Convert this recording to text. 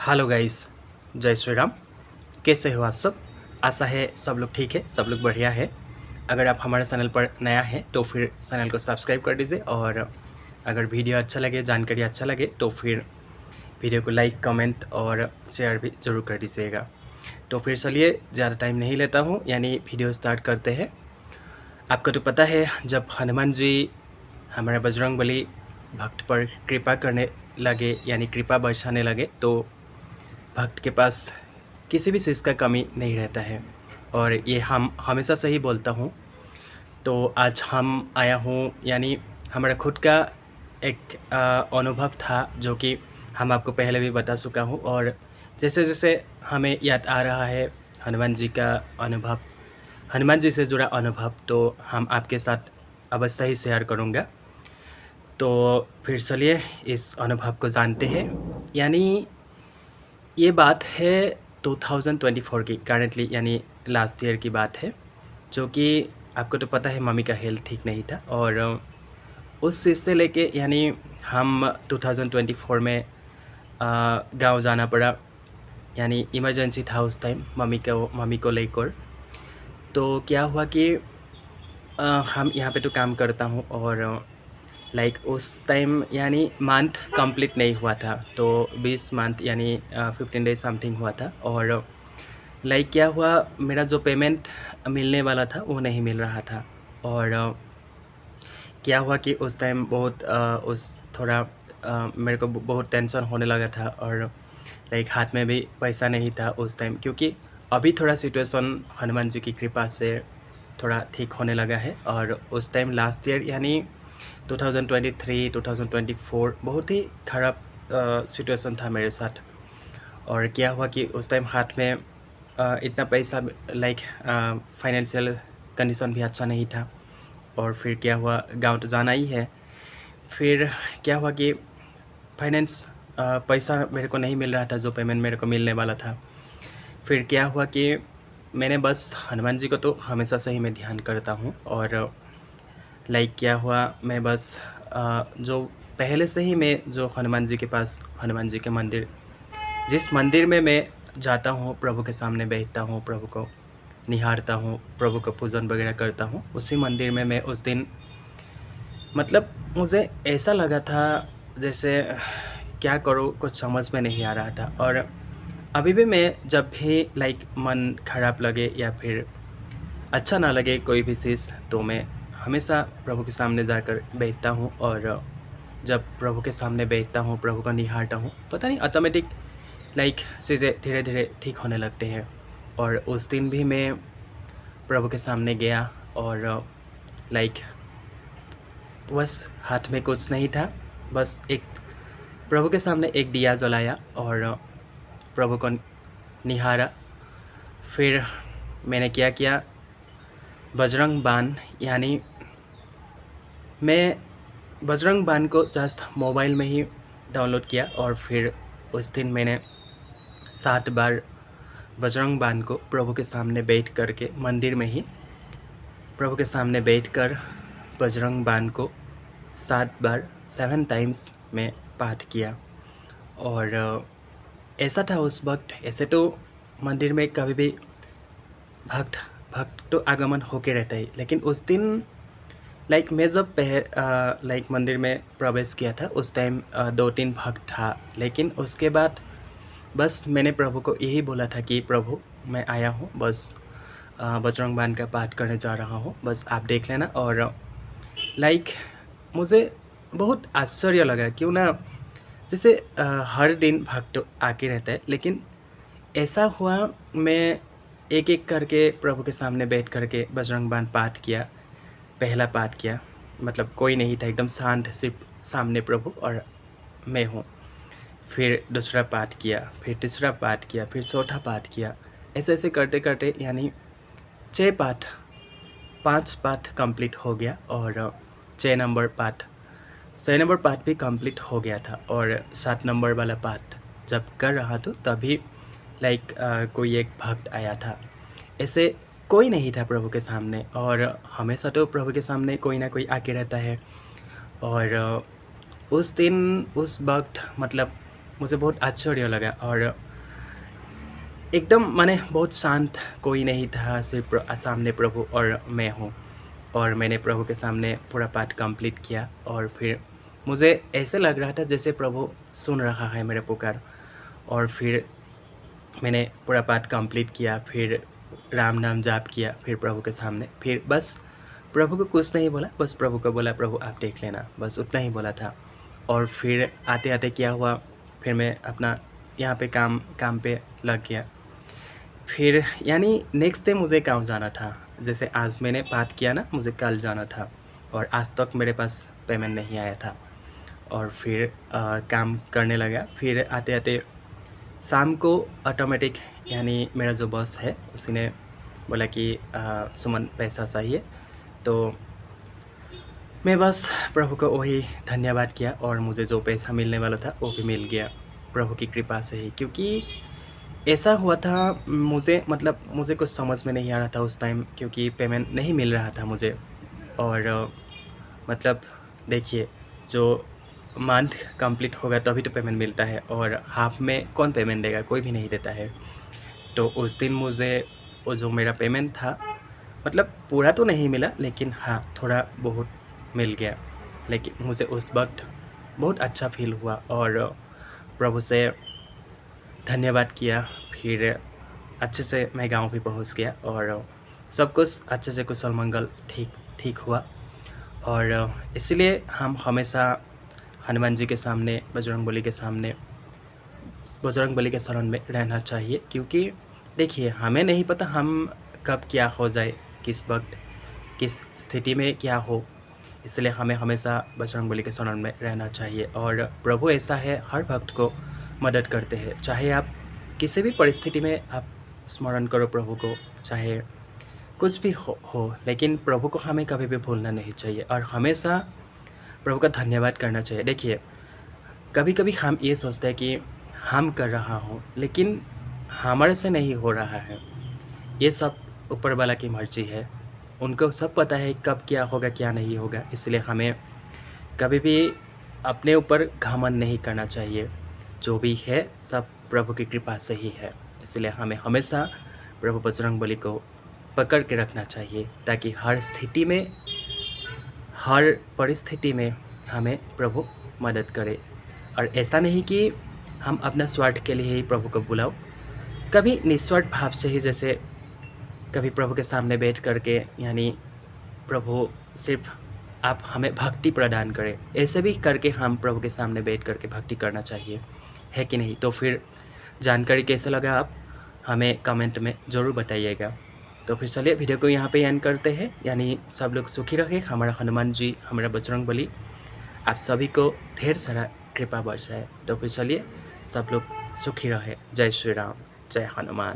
Hello guys, जय श्री राम। कैसे हो आप सब? आशा है सब लोग ठीक है, सब लोग बढ़िया है। अगर आप हमारे चैनल पर नया है तो फिर चैनल को सब्सक्राइब कर दीजिए, और अगर वीडियो अच्छा लगे, जानकारी अच्छा लगे तो फिर वीडियो को लाइक, कमेंट और शेयर भी ज़रूर कर दीजिएगा। तो फिर चलिए ज़्यादा टाइम नहीं लेता हूँ, यानी वीडियो स्टार्ट करते हैं। आपको तो पता है, जब हनुमान जी हमारे बजरंगबली भक्त पर कृपा करने लगे, यानी कृपा बरसाने लगे, तो भक्त के पास किसी भी चीज़ का कमी नहीं रहता है। और ये हम हमेशा से ही बोलता हूँ। तो आज हम आया हूँ, यानी हमारा खुद का एक अनुभव था, जो कि हम आपको पहले भी बता चुका हूँ। और जैसे जैसे हमें याद आ रहा है हनुमान जी का अनुभव, हनुमान जी से जुड़ा अनुभव, तो हम आपके साथ अवश्य ही शेयर करूँगा। तो फिर चलिए इस अनुभव को जानते हैं। यानी ये बात है 2024 की, करेंटली यानी लास्ट ईयर की बात है, जो कि आपको तो पता है मम्मी का हेल्थ ठीक नहीं था। और उस चीज़ से लेके यानी हम 2024 में गांव जाना पड़ा, यानी इमरजेंसी था उस टाइम मम्मी को लेकर। तो क्या हुआ कि हम यहाँ पे तो काम करता हूँ, और लाइक उस टाइम यानी मंथ कंप्लीट नहीं हुआ था, तो 20 मंथ यानी 15 डेज समथिंग हुआ था। और लाइक क्या हुआ, मेरा जो पेमेंट मिलने वाला था वो नहीं मिल रहा था। और क्या हुआ कि उस टाइम बहुत मेरे को बहुत टेंशन होने लगा था। और लाइक हाथ में भी पैसा नहीं था उस टाइम, क्योंकि अभी थोड़ा सिचुएशन हनुमान जी की कृपा से थोड़ा ठीक होने लगा है। और उस टाइम लास्ट ईयर यानी 2023 2024 बहुत ही ख़राब सिचुएशन था मेरे साथ। और क्या हुआ कि उस टाइम हाथ में इतना पैसा, लाइक फाइनेंशियल कंडीशन भी अच्छा नहीं था। और फिर क्या हुआ, गांव तो जाना ही है। फिर क्या हुआ कि फाइनेंस पैसा मेरे को नहीं मिल रहा था, जो पेमेंट मेरे को मिलने वाला था। फिर क्या हुआ कि मैंने बस हनुमान जी को तो हमेशा से ही मैं ध्यान करता हूँ। और लाइक क्या हुआ, मैं बस जो पहले से ही मैं जो हनुमान जी के पास, हनुमान जी के मंदिर, जिस मंदिर में मैं जाता हूँ, प्रभु के सामने बैठता हूँ, प्रभु को निहारता हूँ, प्रभु का पूजन वगैरह करता हूँ, उसी मंदिर में मैं उस दिन, मतलब मुझे ऐसा लगा था जैसे क्या करूँ कुछ समझ में नहीं आ रहा था। और अभी भी मैं जब भी लाइक मन खराब लगे या फिर अच्छा ना लगे कोई भी चीज़, तो मैं हमेशा प्रभु के सामने जाकर बैठता हूँ। और जब प्रभु के सामने बैठता हूँ, प्रभु को निहारता हूँ, पता नहीं ऑटोमेटिक लाइक चीज़ें धीरे धीरे ठीक होने लगते हैं। और उस दिन भी मैं प्रभु के सामने गया, और लाइक बस हाथ में कुछ नहीं था, बस एक प्रभु के सामने एक दिया जलाया और प्रभु को निहारा। फिर मैंने क्या किया, बजरंग बाण, यानी मैं बजरंग बाण को जस्ट मोबाइल में ही डाउनलोड किया। और फिर उस दिन मैंने 7 बार बजरंग बाण को प्रभु के सामने बैठ कर के, मंदिर में ही प्रभु के सामने बैठकर बजरंग बाण को 7 बार 7 टाइम्स में पाठ किया। और ऐसा था उस वक्त, ऐसे तो मंदिर में कभी भी भक्त भक्त तो आगमन होके रहता है, लेकिन उस दिन लाइक मैं जब लाइक मंदिर में प्रवेश किया था, उस टाइम 2-3 भक्त था। लेकिन उसके बाद बस मैंने प्रभु को यही बोला था कि प्रभु, मैं आया हूँ, बस बजरंग बाण का पाठ करने जा रहा हूँ, बस आप देख लेना। और लाइक मुझे बहुत आश्चर्य लगा, क्यों ना, जैसे हर दिन भक्त आके रहता है, लेकिन ऐसा हुआ, मैं एक एक करके प्रभु के सामने बैठ करके बजरंग बाण पाठ किया। पहला पाठ किया, मतलब कोई नहीं था, एकदम शांत, सिर्फ सामने प्रभु और मैं हूँ। फिर दूसरा पाठ किया, फिर तीसरा पाठ किया, फिर चौथा पाठ किया। ऐसे ऐसे करते करते यानी 6 पाठ, 5 पाठ कंप्लीट हो गया। और 6 नंबर पाठ, 6 नंबर पाठ भी कंप्लीट हो गया था। और 7 नंबर वाला पाठ जब कर रहा था, तभी लाइक कोई एक भक्त आया था। ऐसे कोई नहीं था प्रभु के सामने, और हमेशा तो प्रभु के सामने कोई ना कोई आके रहता है। और उस दिन उस वक्त मतलब मुझे बहुत आश्चर्य लगा और एकदम माने बहुत शांत, कोई नहीं था, सिर्फ़ सामने प्रभु और मैं हूँ। और मैंने प्रभु के सामने पूरा पाठ कंप्लीट किया और फिर मुझे ऐसे लग रहा था जैसे प्रभु सुन रहा है मेरा पुकार। और फिर मैंने पूरा पाठ कंप्लीट किया, फिर राम नाम जाप किया, फिर प्रभु के सामने, फिर बस प्रभु को कुछ नहीं बोला, बस प्रभु को बोला प्रभु आप देख लेना, बस उतना ही बोला था। और फिर आते-आते क्या हुआ, फिर मैं अपना यहाँ पे काम पे लग गया। फिर यानी नेक्स्ट डे मुझे गाँव जाना था। जैसे आज मैंने पाठ किया ना, मुझे कल जाना था और आज तक मेरे पास पेमेंट नहीं आया था। और फिर काम करने लगा। फिर आते-आते शाम को ऑटोमेटिक यानी मेरा जो बॉस है उसी ने बोला कि सुमन पैसा चाहिए। तो मैं बस प्रभु को वही धन्यवाद किया और मुझे जो पैसा मिलने वाला था वो भी मिल गया प्रभु की कृपा से ही। क्योंकि ऐसा हुआ था, मुझे कुछ समझ में नहीं आ रहा था उस टाइम, क्योंकि पेमेंट नहीं मिल रहा था मुझे। और मतलब देखिए, जो मंथ कंप्लीट होगा तभी तो पेमेंट मिलता है और हाफ में कौन पेमेंट देगा, कोई भी नहीं देता है। तो उस दिन मुझे वो जो मेरा पेमेंट था, मतलब पूरा तो नहीं मिला लेकिन हाँ, थोड़ा बहुत मिल गया। लेकिन मुझे उस वक्त बहुत अच्छा फील हुआ और प्रभु से धन्यवाद किया। फिर अच्छे से मैं गाँव भी पहुंच गया और सब कुछ अच्छे से कुशल मंगल ठीक हुआ। और इसलिए हम हमेशा हनुमान जी के सामने, बजरंगबली के सामने, बजरंगबली के शरण में रहना चाहिए। क्योंकि देखिए, हमें नहीं पता हम कब क्या हो जाए, किस वक्त किस स्थिति में क्या हो, इसलिए हमें हमेशा बजरंगबली के शरण में रहना चाहिए। और प्रभु ऐसा है, हर भक्त को मदद करते हैं। चाहे आप किसी भी परिस्थिति में आप स्मरण करो प्रभु को, चाहे कुछ भी हो, लेकिन प्रभु को हमें कभी भी भूलना नहीं चाहिए और हमेशा प्रभु का धन्यवाद करना चाहिए। देखिए, कभी-कभी हम ये सोचते हैं कि हम कर रहा हूँ, लेकिन हमारे से नहीं हो रहा है। ये सब ऊपर वाला की मर्ज़ी है। उनको सब पता है कब क्या होगा, क्या नहीं होगा। इसलिए हमें कभी भी अपने ऊपर घमंड नहीं करना चाहिए। जो भी है सब प्रभु की कृपा से ही है। इसलिए हमें हमेशा प्रभु बजरंगबली को पकड़ के रखना चाहिए, ताकि हर स्थिति में, हर परिस्थिति में हमें प्रभु मदद करे। और ऐसा नहीं कि हम अपना स्वार्थ के लिए ही प्रभु को बुलाओ, कभी निस्वार्थ भाव से ही, जैसे कभी प्रभु के सामने बैठ करके, यानी प्रभु सिर्फ आप हमें भक्ति प्रदान करें, ऐसे भी करके हम प्रभु के सामने बैठ करके भक्ति करना चाहिए, है कि नहीं? तो फिर जानकारी कैसा लगा आप हमें कमेंट में ज़रूर बताइएगा। तो फिर चलिए वीडियो को यहाँ पे एंड करते हैं। यानी सब लोग सुखी रहे, हमारा हनुमान जी, हमारा बजरंगबली आप सभी को ढेर सारा कृपा बरसाए। तो फिर चलिए सब लोग सुखी रहे। जय श्री राम, जय हनुमान।